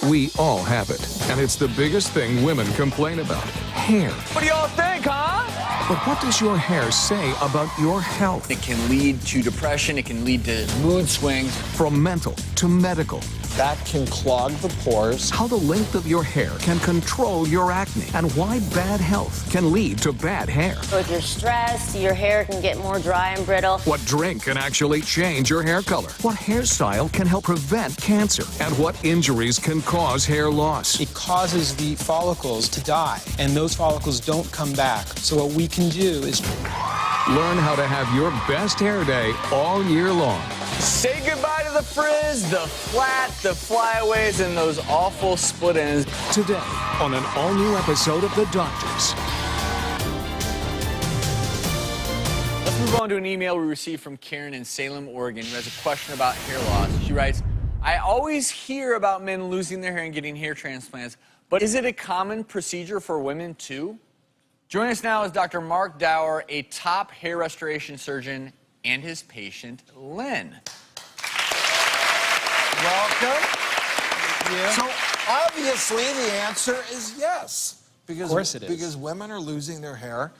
We all have it, and it's the biggest thing women complain about. Hair. What do y'all think, huh? But what does your hair say about your health? It can lead to depression, it can lead to mood swings. From mental to medical. That can clog the pores. How the length of your hair can control your acne, and why bad health can lead to bad hair. If you're stressed, your hair can get more dry and brittle. What drink can actually change your hair color. What hairstyle can help prevent cancer, and what injuries can cause hair loss. It causes the follicles to die, and those follicles don't come back. So what we can do is learn how to have your best hair day all year long. Say goodbye to the frizz, the flat, the flyaways, and those awful split ends. Today on an all-new episode of The Doctors. Let's move on to an email we received from Karen in Salem, Oregon, who has a question about hair loss. She writes, I always hear about men losing their hair and getting hair transplants, but is it a common procedure for women too? Joining us now is Dr. Marc Dauer, a top hair restoration surgeon, and his patient, Lynn. Welcome. Thank you. So obviously the answer is yes. Because, of course it is. Because women are losing their hair,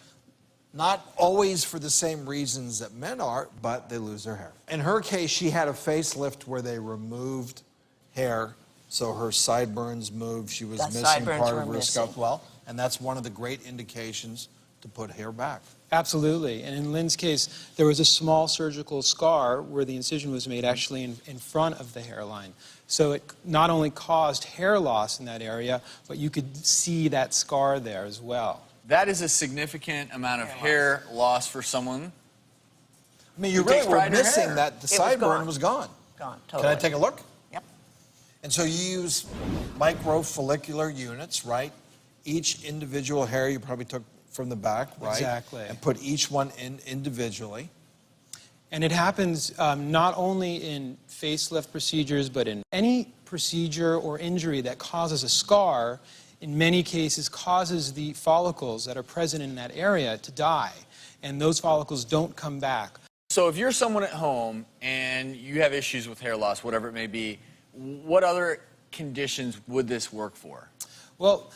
not always for the same reasons that men are, but they lose their hair. In her case, she had a facelift where they removed hair, so her sideburns moved. She was missing part of her scalp. Well, and that's one of the great indications to put hair back. Absolutely. And in Lynn's case, there was a small surgical scar where the incision was made actually in front of the hairline. So it not only caused hair loss in that area, but you could see that scar there as well. That is a significant amount of hair loss for someone. I mean, you really were missing that the sideburn was gone. Gone, totally. Can I take a look? Yep. And so you use microfollicular units, right? Each individual hair you probably took from the back, right? Exactly. And put each one in individually. And it happens not only in facelift procedures, but in any procedure or injury that causes a scar, in many cases causes the follicles that are present in that area to die. And those follicles don't come back. So if you're someone at home and you have issues with hair loss, whatever it may be, what other conditions would this work for? Well,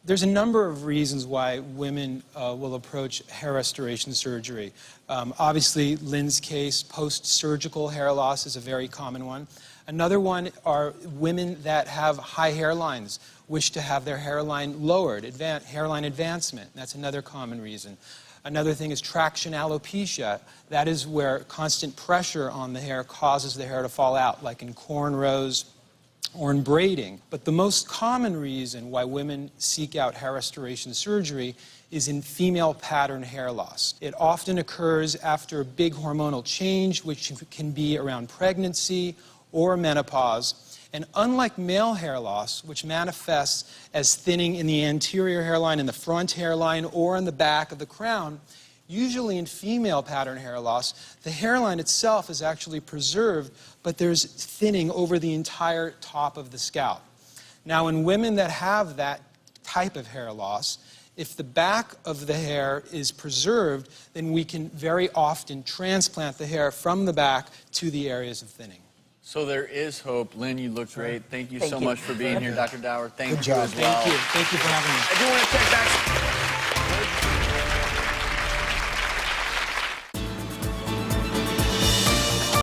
there's a number of reasons why women will approach hair restoration surgery. Obviously, Lynn's case, post-surgical hair loss is a very common one. Another one are women that have high hairlines, wish to have their hairline lowered, hairline advancement. That's another common reason. Another thing is traction alopecia. That is where constant pressure on the hair causes the hair to fall out, like in cornrows or in braiding. But the most common reason why women seek out hair restoration surgery is in female pattern hair loss. It often occurs after a big hormonal change, which can be around pregnancy or menopause. And unlike male hair loss, which manifests as thinning in the anterior hairline, in the front hairline, or in the back of the crown, usually in female pattern hair loss, the hairline itself is actually preserved, but there's thinning over the entire top of the scalp. Now, in women that have that type of hair loss, if the back of the hair is preserved, then we can very often transplant the hair from the back to the areas of thinning. So there is hope. Lynn, you look great. Thank you so much for being here, Dr. Dauer. Thank you as well. Thank you. Thank you for having me. I do want to check back.